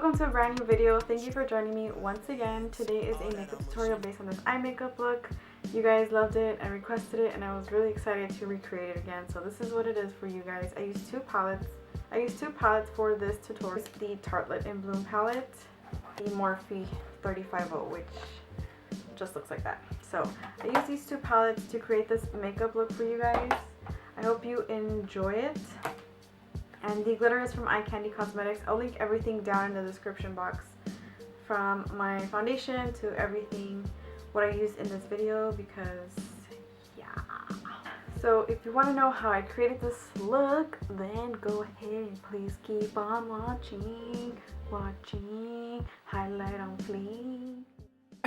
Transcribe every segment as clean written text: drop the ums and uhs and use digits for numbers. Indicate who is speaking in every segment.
Speaker 1: welcome to a brand new video. Thank you for joining me once again. Today is a makeup tutorial based on this eye makeup look. You guys loved it, I requested it, and I was really excited to recreate it again. So this is what it is for you guys. I used two palettes for this tutorial. The Tarlette in Bloom palette, the Morphe 350, which just looks like that. So I used these two palettes to create this makeup look for you guys. I hope you enjoy it. And the glitter is from Kandy Cosmetics. I'll link everything down in the description box, from my foundation to everything what I used in this video, because yeah. So if you want to know how I created this look, then go ahead and please keep on watching. Highlight on fleek.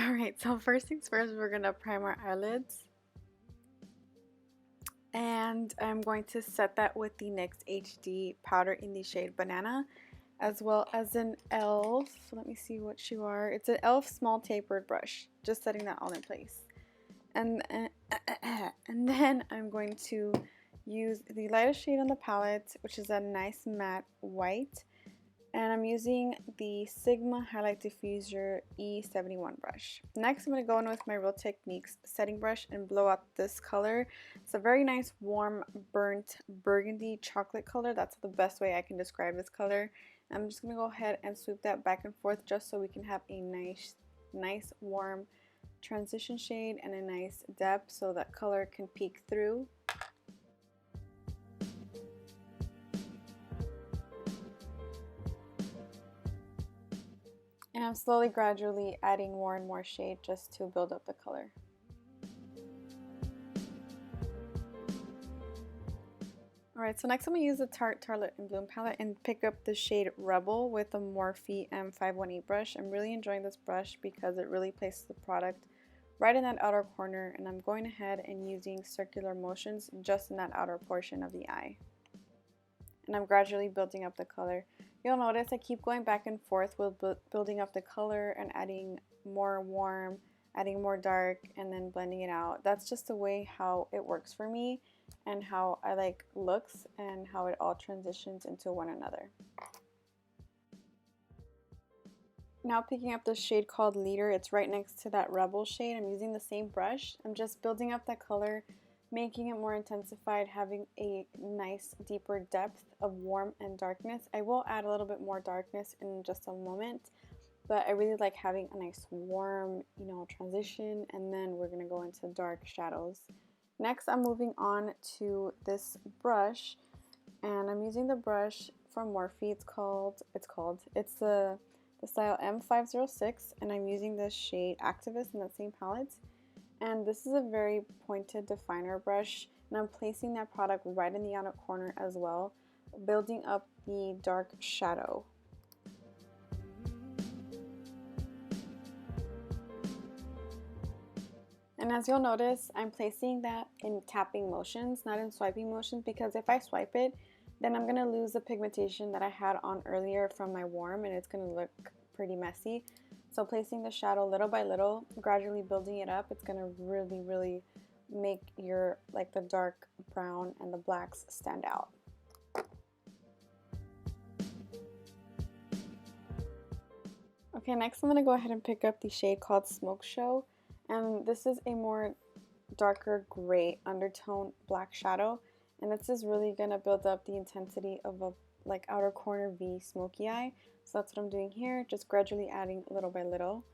Speaker 1: Alright, so first things first, we're gonna prime our eyelids. And I'm going to set that with the NYX HD powder in the shade Banana, as well as an e.l.f. Let me see what you are. It's an e.l.f. small tapered brush. Just setting that all in place. And then I'm going to use the lightest shade on the palette, which is a nice matte white. And I'm using the Sigma Highlight Diffuser E71 brush. Next, I'm going to go in with my Real Techniques setting brush and blow out this color. It's a very nice, warm, burnt burgundy chocolate color. That's the best way I can describe this color. I'm just going to go ahead and sweep that back and forth just so we can have a nice, warm transition shade and a nice depth so that color can peek through. And I'm slowly, gradually adding more and more shade just to build up the color. Alright, so next I'm going to use the Tarte Tarlette in Bloom palette and pick up the shade Rebel with the Morphe M518 brush. I'm really enjoying this brush because it really places the product right in that outer corner, and I'm going ahead and using circular motions just in that outer portion of the eye. And I'm gradually building up the color. You'll notice I keep going back and forth with building up the color and adding more warm, adding more dark, and then blending it out. That's just the way how it works for me and how I like looks and how it all transitions into one another. Now picking up the shade called Leader, it's right next to that Rebel shade. I'm using the same brush. I'm just building up that color, making it more intensified, having a nice deeper depth of warm and darkness. I will add a little bit more darkness in just a moment, but I really like having a nice warm, transition, and then we're going to go into dark shadows. Next, I'm moving on to this brush, and I'm using the brush from Morphe. It's the style M506, and I'm using the shade Activist in that same palette. And this is a very pointed definer brush, and I'm placing that product right in the outer corner as well, building up the dark shadow. And as you'll notice, I'm placing that in tapping motions, not in swiping motions, because if I swipe it, then I'm going to lose the pigmentation that I had on earlier from my warm, and it's going to look pretty messy. So placing the shadow little by little, gradually building it up, it's going to really make your, the dark brown and the blacks stand out. Okay, next I'm going to go ahead and pick up the shade called Smoke Show. And this is a more darker gray undertone black shadow. And this is really going to build up the intensity of a outer corner V smoky eye. So that's what I'm doing here, just gradually adding little by little.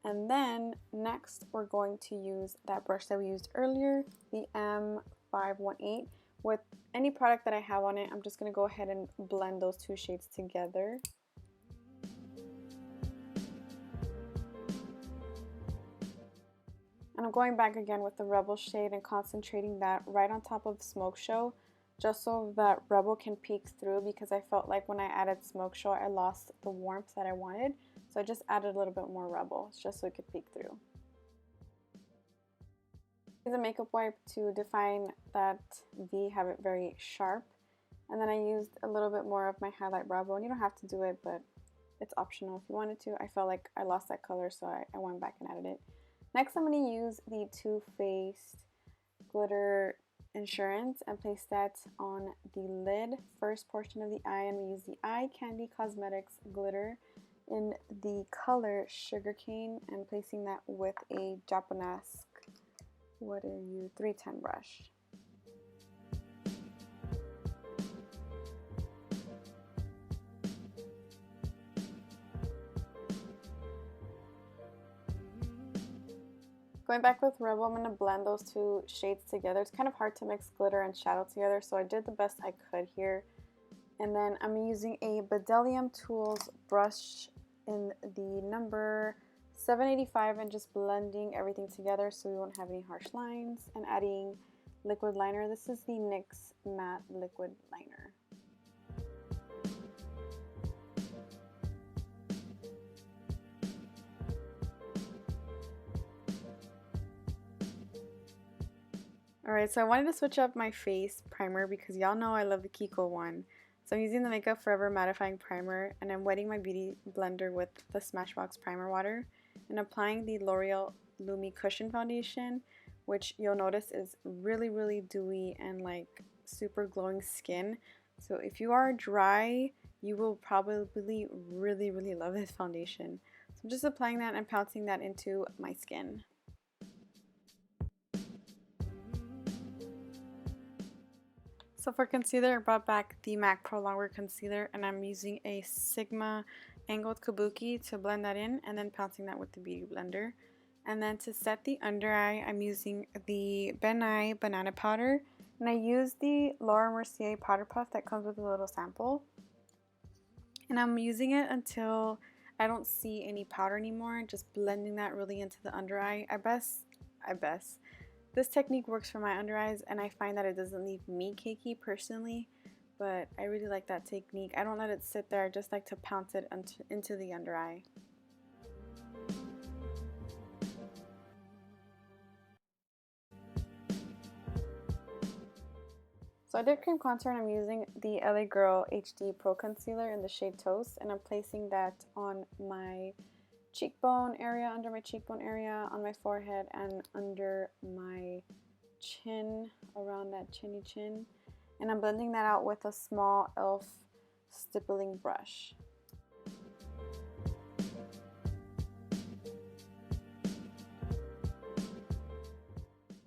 Speaker 1: And then next we're going to use that brush that we used earlier, the M518. With any product that I have on it, I'm just going to go ahead and blend those two shades together. And I'm going back again with the Rebel shade and concentrating that right on top of Smoke Show, just so that Rebel can peek through, because I felt like when I added Smoke Show I lost the warmth that I wanted, so I just added a little bit more Rebel just so it could peek through. Use a makeup wipe to define that V, have it very sharp, and then I used a little bit more of my highlight brow bone. You don't have to do it, but it's optional if you wanted to. I felt like I lost that color, so I went back and added it. Next I'm going to use the Too Faced Glitter Insurance and place that on the lid, first portion of the eye, and we use the Kandy Cosmetics glitter in the color Sugarcane and placing that with a Japanese, what are you, 310 brush. Going back with Rebel, I'm going to blend those two shades together. It's kind of hard to mix glitter and shadow together, so I did the best I could here. And then I'm using a Bdellium Tools brush in the number 785 and just blending everything together so we won't have any harsh lines, and adding liquid liner. This is the NYX Matte Liquid Liner. Alright, so I wanted to switch up my face primer because y'all know I love the Kiko one. So I'm using the Makeupforever Mattifying Primer, and I'm wetting my beauty blender with the Smashbox Primer Water and applying the Loreal Lumi Cushion Foundation, which you'll notice is really dewy and like super glowing skin. So if you are dry, you will probably really love this foundation. So I'm just applying that and pouncing that into my skin. So for concealer, I brought back the MAC Prolong Concealer, and I'm using a Sigma Angled Kabuki to blend that in, and then pouncing that with the Beauty Blender. And then to set the under eye, I'm using the Banana Powder, and I use the Laura Mercier Powder Puff that comes with a little sample. And I'm using it until I don't see any powder anymore, just blending that really into the under eye. I best. This technique works for my under eyes, and I find that it doesn't leave me cakey personally, but I really like that technique. I don't let it sit there, I just like to pounce it into the under eye. So I did cream contour, and I'm using the LA Girl HD Pro Concealer in the shade Toast, and I'm placing that on my cheekbone area, under my cheekbone area, on my forehead, and under my chin, around that chinny chin, and I'm blending that out with a small e.l.f. stippling brush.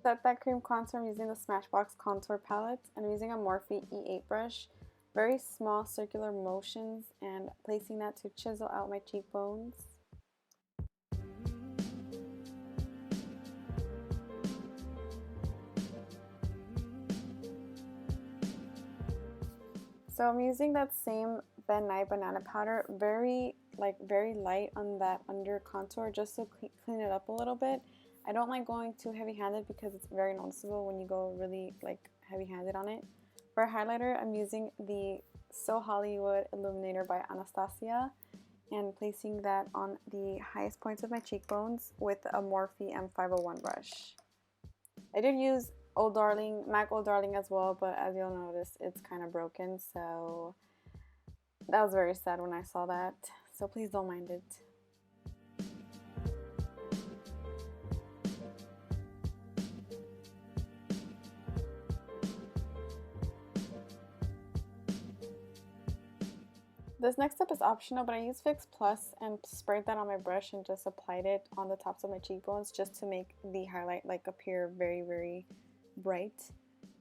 Speaker 1: Set that cream contour, I'm using the Smashbox contour palette, and I'm using a Morphe E8 brush, very small circular motions, and placing that to chisel out my cheekbones. So I'm using that same Banana powder, very light on that under contour, just to clean it up a little bit. I don't like going too heavy-handed because it's very noticeable when you go really like heavy-handed on it. For highlighter, I'm using the So Hollywood Illuminator by Anastasia, and placing that on the highest points of my cheekbones with a Morphe M501 brush. I did use MAC Oh Darling as well, but as you'll notice, it's kind of broken, so that was very sad when I saw that, so please don't mind it. This next step is optional, but I used Fix Plus and sprayed that on my brush and just applied it on the tops of my cheekbones just to make the highlight like appear very bright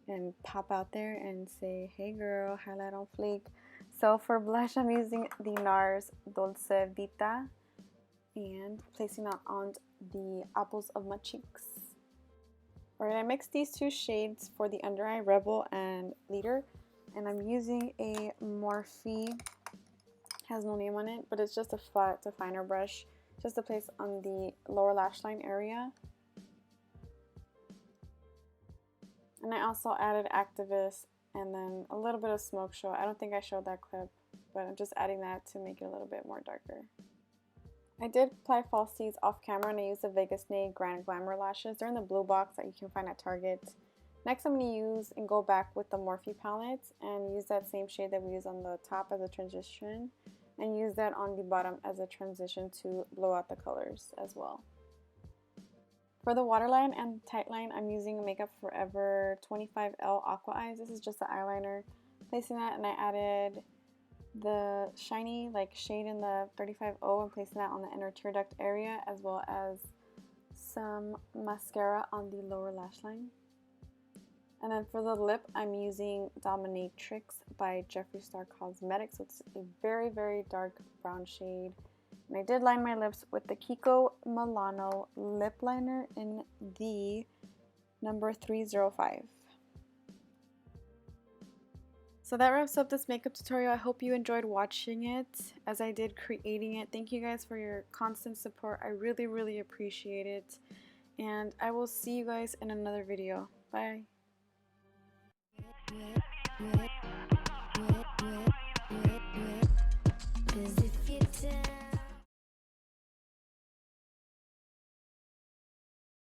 Speaker 1: and pop out there and say, hey girl, highlight on fleek. So for blush, I'm using the NARS Dolce Vita and placing that on the apples of my cheeks. Alright, I mixed these two shades for the under eye, Rebel and Leader, and I'm using a Morphe, has no name on it, but it's just a flat definer brush just to place on the lower lash line area. And I also added Activist and then a little bit of Smoke Show. I don't think I showed that clip, but I'm just adding that to make it a little bit more darker. I did apply falsies off camera, and I used the Vegas Nay Grand Glamour lashes. They're in the blue box that you can find at Target. Next, I'm going to use and go back with the Morphe palette and use that same shade that we used on the top as a transition, and use that on the bottom as a transition to blow out the colors as well. For the waterline and tightline, I'm using Makeupforever 25L Aqua Eyes. This is just the eyeliner. Placing that, and I added the shiny like shade in the 35O and placing that on the inner tear duct area, as well as some mascara on the lower lash line. And then for the lip, I'm using Dominatrix by Jeffreestar Cosmetics. So it's a very, very dark brown shade. And I did line my lips with the Kiko Milano lip liner in the number 305. So that wraps up this makeup tutorial. I hope you enjoyed watching it as I did creating it. Thank you guys for your constant support. I really, really appreciate it. And I will see you guys in another video. Bye.